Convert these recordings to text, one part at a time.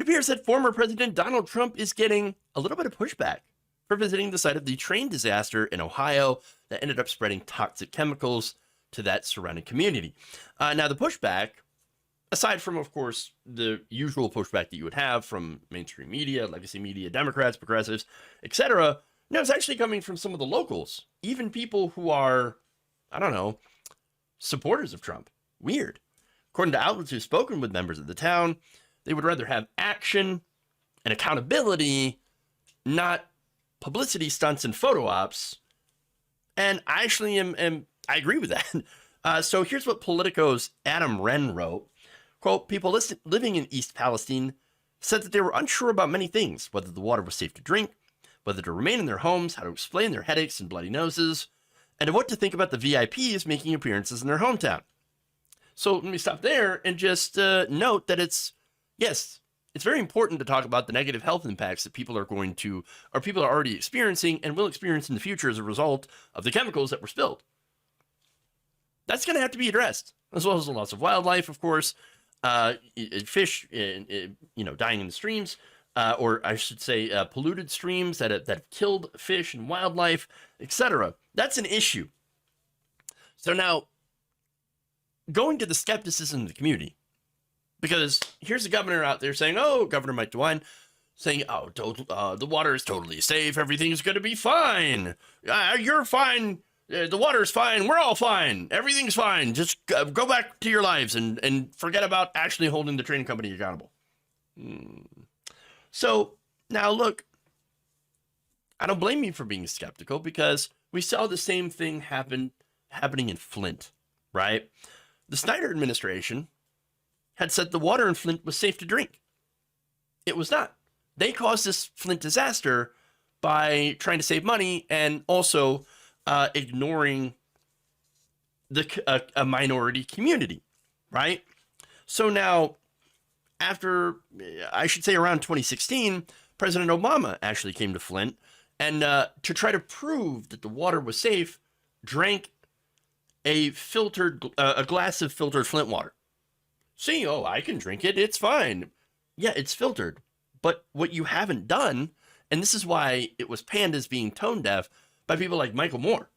appears that former President Donald Trump is getting a little bit of pushback for visiting the site of the train disaster in Ohio that ended up spreading toxic chemicals to that surrounding community. Now, the pushback, aside from, of course, the usual pushback that you would have from mainstream media, legacy media, Democrats, progressives, etc., it's actually coming from some of the locals, even people who are, I don't know, supporters of Trump. Weird. According to outlets who've spoken with members of the town, they would rather have action and accountability, not publicity stunts and photo ops. And I actually I agree with that. So here's what Politico's Adam Wren wrote. Quote, people living in East Palestine said that they were unsure about many things, whether the water was safe to drink, whether to remain in their homes, how to explain their headaches and bloody noses, and what to think about the VIPs making appearances in their hometown. So let me stop there and just note that it's very important to talk about the negative health impacts that people are already experiencing and will experience in the future as a result of the chemicals that were spilled. That's going to have to be addressed, as well as the loss of wildlife, of course, fish, dying in the streams, or I should say polluted streams that have killed fish and wildlife, etc. That's an issue. So now, going to the skepticism of the community, because here's a governor out there saying, Governor Mike DeWine, saying, the water is totally safe, everything's going to be fine. You're fine. The water's fine. We're all fine. Everything's fine. Just go back to your lives and forget about actually holding the train company accountable. So now look, I don't blame you for being skeptical, because we saw the same thing happening in Flint, right? The Snyder administration had said the water in Flint was safe to drink. It was not. They caused this Flint disaster by trying to save money and also ignoring a minority community, right? So now, after, I should say around 2016, President Obama actually came to Flint and to try to prove that the water was safe, drank a glass of filtered Flint water. See, I can drink it. It's fine. Yeah, it's filtered. But what you haven't done, and this is why it was panned as being tone deaf by people like Michael Moore.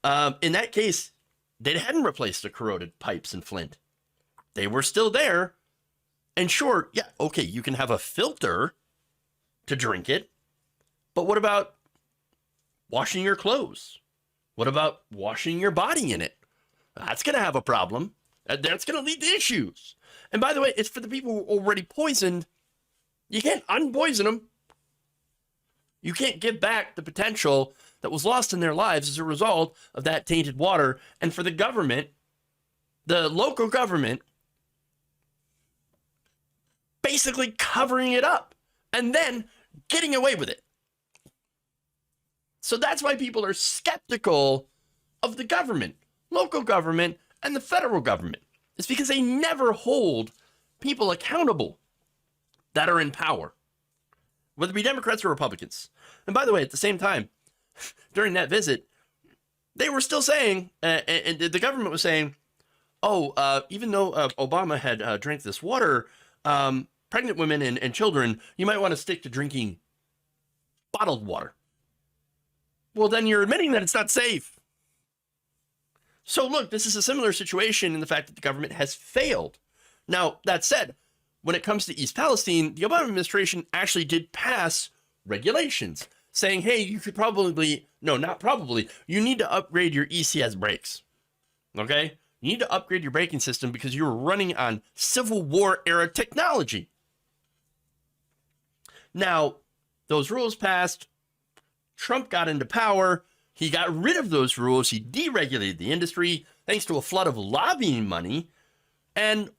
In that case, they hadn't replaced the corroded pipes in Flint. They were still there. And sure, yeah, okay, you can have a filter to drink it. But what about washing your clothes? What about washing your body in it? That's going to have a problem. That's going to lead to issues. And by the way, it's for the people who are already poisoned. You can't unpoison them. You can't give back the potential that was lost in their lives as a result of that tainted water. And for the government, the local government, basically covering it up and then getting away with it. So that's why people are skeptical of the government, local government, and the federal government. It's because they never hold people accountable that are in power, whether it be Democrats or Republicans. And by the way, at the same time, during that visit, they were still saying, and the government was saying, even though Obama had drank this water, pregnant women and children, you might want to stick to drinking bottled water. Well, then you're admitting that it's not safe. So look, this is a similar situation in the fact that the government has failed. Now, that said, when it comes to East Palestine, the Obama administration actually did pass regulations saying, hey, you could you need to upgrade your ECS brakes. Okay? You need to upgrade your braking system because you were running on Civil War era technology. Now, those rules passed. Trump got into power. He got rid of those rules. He deregulated the industry thanks to a flood of lobbying money. And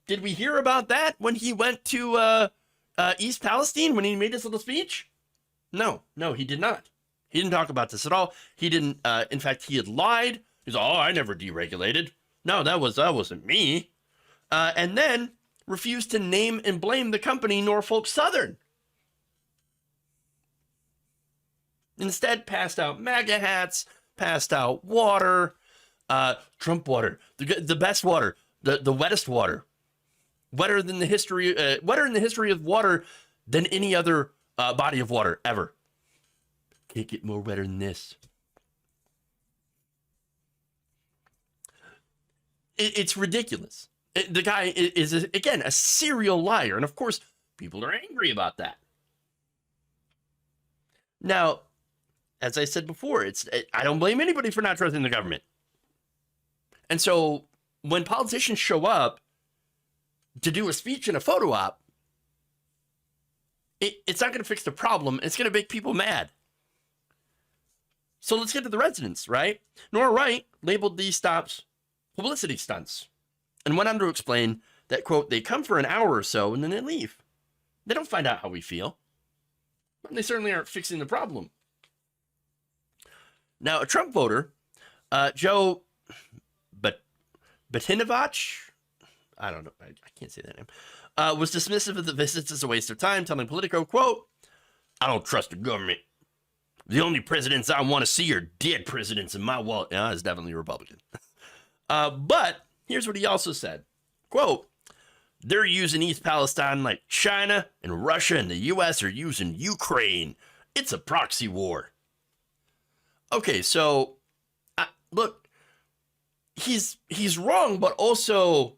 did we hear about that when he went to East Palestine, when he made his little speech? No, he did not. He didn't talk about this at all. He didn't. In fact, he had lied. He's, I never deregulated. No, that wasn't me. And then refused to name and blame the company Norfolk Southern. Instead, passed out MAGA hats, passed out water, Trump water, the best water, the wettest water. wetter in the history of water than any other body of water ever. Can't get more wetter than this. It's ridiculous. The guy is again a serial liar, and of course, people are angry about that. Now, as I said before, I don't blame anybody for not trusting the government. And so when politicians show up to do a speech and a photo op, it's not going to fix the problem. It's going to make people mad. So let's get to the residents, right? Nora Wright labeled these stops publicity stunts and went on to explain that, quote, they come for an hour or so and then they leave. They don't find out how we feel. And they certainly aren't fixing the problem. Now, a Trump voter, Joe Batinovich, I don't know, I can't say that name, was dismissive of the visits as a waste of time, telling Politico, quote, I don't trust the government. The only presidents I want to see are dead presidents in my wallet. Yeah, it's definitely a Republican. But here's what he also said, quote, they're using East Palestine like China and Russia and the U.S. are using Ukraine. It's a proxy war. Okay, so look, he's wrong, but also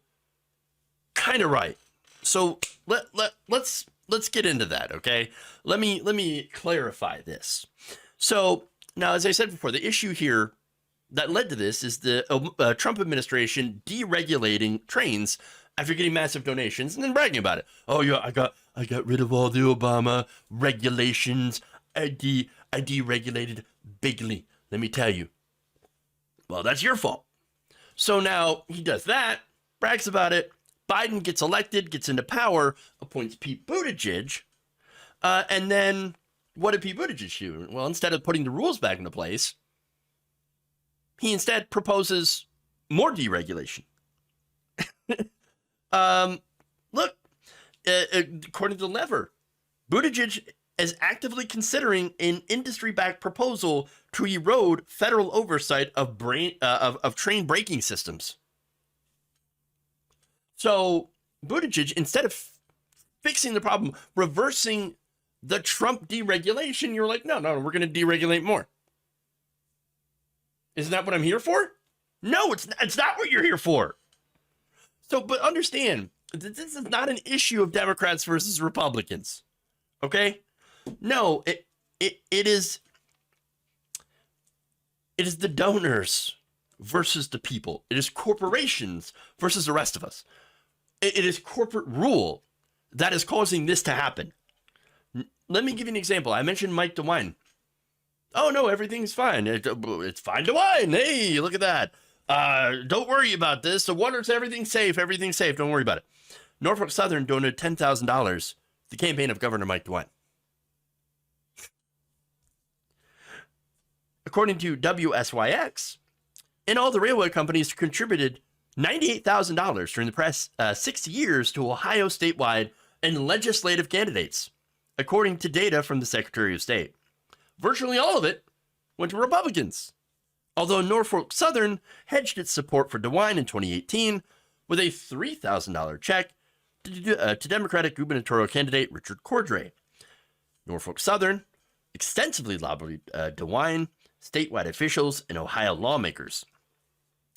kind of right. So let's get into that, okay? Let me clarify this. So now, as I said before, the issue here that led to this is the Trump administration deregulating trains after getting massive donations and then bragging about it. Oh yeah, I got rid of all the Obama regulations. I deregulated bigly. Let me tell you. Well, that's your fault. So now he does that, brags about it. Biden gets elected, gets into power, appoints Pete Buttigieg, and then what did Pete Buttigieg do? Well, instead of putting the rules back into place, he instead proposes more deregulation. Look, according to the Lever, Buttigieg is actively considering an industry-backed proposal to erode federal oversight of train braking systems. So Buttigieg, instead of fixing the problem, reversing the Trump deregulation, you're like, no, we're going to deregulate more. Isn't that what I'm here for? No, it's not what you're here for. So, but understand, this is not an issue of Democrats versus Republicans. Okay? No, it is the donors versus the people. It is corporations versus the rest of us. It is corporate rule that is causing this to happen. Let me give you an example. I mentioned Mike DeWine. Oh no, everything's fine. It's fine DeWine. Hey, look at that. Don't worry about this. The water's everything's safe. Everything's safe. Don't worry about it. Norfolk Southern donated $10,000 to the campaign of Governor Mike DeWine. According to WSYX, in all, the railway companies contributed $98,000 during the past 6 years to Ohio statewide and legislative candidates, according to data from the Secretary of State. Virtually all of it went to Republicans, although Norfolk Southern hedged its support for DeWine in 2018 with a $3,000 check to Democratic gubernatorial candidate Richard Cordray. Norfolk Southern extensively lobbied DeWine, statewide officials, and Ohio lawmakers.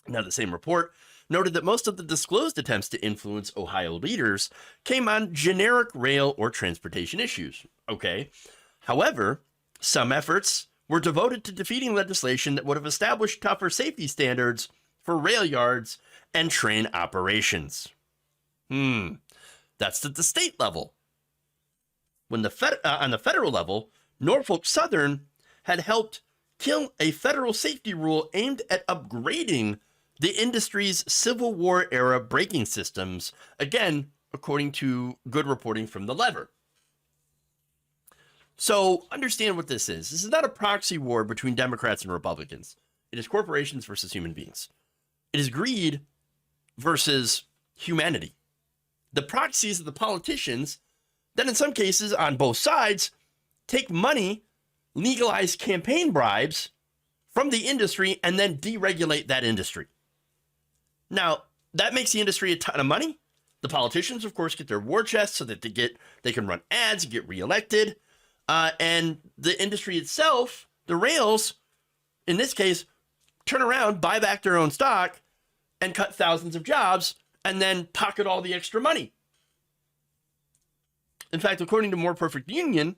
Now, the same report noted that most of the disclosed attempts to influence Ohio leaders came on generic rail or transportation issues. Okay. However, some efforts were devoted to defeating legislation that would have established tougher safety standards for rail yards and train operations. That's at the state level. When on the federal level, Norfolk Southern had helped kill a federal safety rule aimed at upgrading the industry's Civil War era braking systems, again, according to good reporting from the Lever. So understand what this is. This is not a proxy war between Democrats and Republicans. It is corporations versus human beings. It is greed versus humanity. The proxies are the politicians that in some cases on both sides take money, legalize campaign bribes from the industry, and then deregulate that industry. Now, that makes the industry a ton of money. The politicians, of course, get their war chest so that they can run ads and get reelected. And the industry itself, the rails, in this case, turn around, buy back their own stock, and cut thousands of jobs, and then pocket all the extra money. In fact, according to More Perfect Union,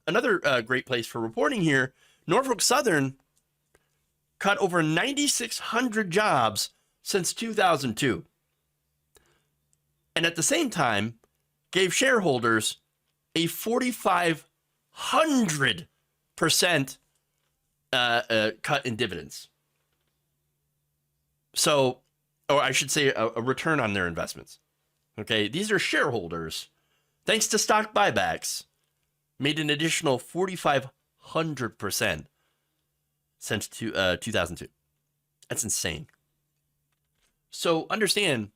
another great place for reporting here, Norfolk Southern cut over 9,600 jobs since 2002. And at the same time, gave shareholders a 4,500% cut in dividends. So, or I should say a return on their investments. Okay, these are shareholders, thanks to stock buybacks, made an additional 4,500% since 2002. That's insane. So understand,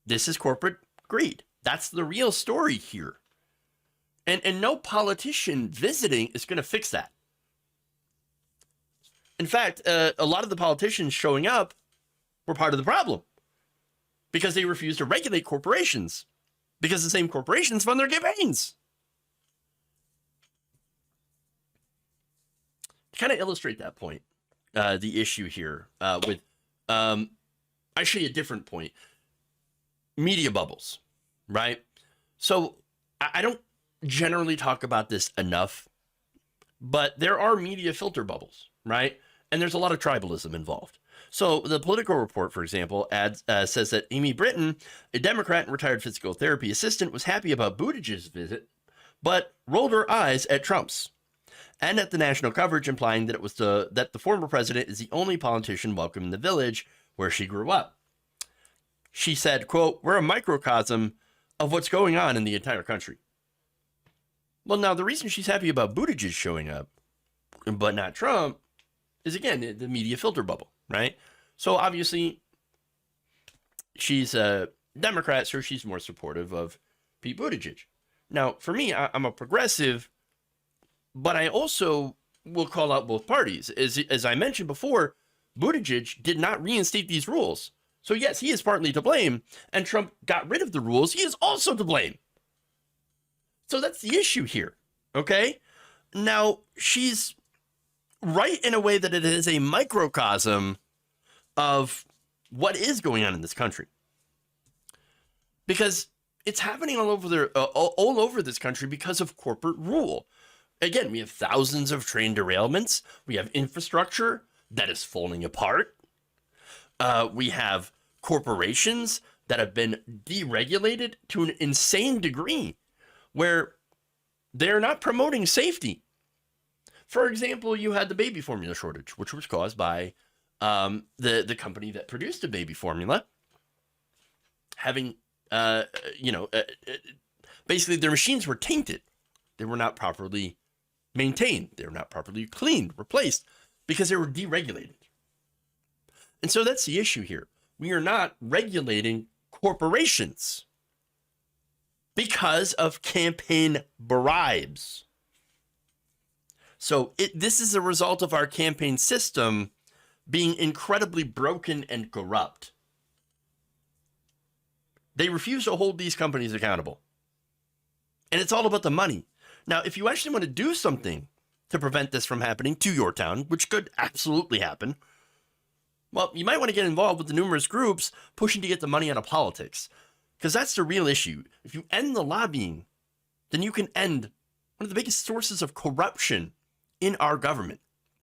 this is corporate greed. That's the real story here. And no politician visiting is going to fix that. In fact, a lot of the politicians showing up were part of the problem because they refused to regulate corporations because the same corporations fund their campaigns. To kind of illustrate that point, the issue here with actually a different point. Media bubbles, right? So I don't generally talk about this enough, but there are media filter bubbles, right? And there's a lot of tribalism involved. So the Politico report, for example, says that Amy Britton, a Democrat and retired physical therapy assistant, was happy about Buttigieg's visit, but rolled her eyes at Trump's and at the national coverage, implying that it was that the former president is the only politician welcome in the village where she grew up. She said, quote, "We're a microcosm of what's going on in the entire country." Well, now the reason she's happy about Buttigieg showing up, but not Trump, is again, the media filter bubble, right? So obviously she's a Democrat, so she's more supportive of Pete Buttigieg. Now, for me, I'm a progressive, but I also will call out both parties. As I mentioned before, Buttigieg did not reinstate these rules. So yes, he is partly to blame, and Trump got rid of the rules. He is also to blame. So that's the issue here, okay? Now, she's right in a way that it is a microcosm of what is going on in this country. Because it's happening all over this country because of corporate rule. Again, we have thousands of train derailments. We have infrastructure that is falling apart. We have corporations that have been deregulated to an insane degree where they're not promoting safety. For example, you had the baby formula shortage, which was caused by the company that produced the baby formula having, basically their machines were tainted. They were not properly maintained. They were not properly cleaned, replaced, because they were deregulated. And so that's the issue here. We are not regulating corporations because of campaign bribes. So this is a result of our campaign system being incredibly broken and corrupt. They refuse to hold these companies accountable. And it's all about the money. Now, if you actually want to do something to prevent this from happening to your town, which could absolutely happen, well, you might want to get involved with the numerous groups pushing to get the money out of politics, because that's the real issue. If you end the lobbying, then you can end one of the biggest sources of corruption in our government.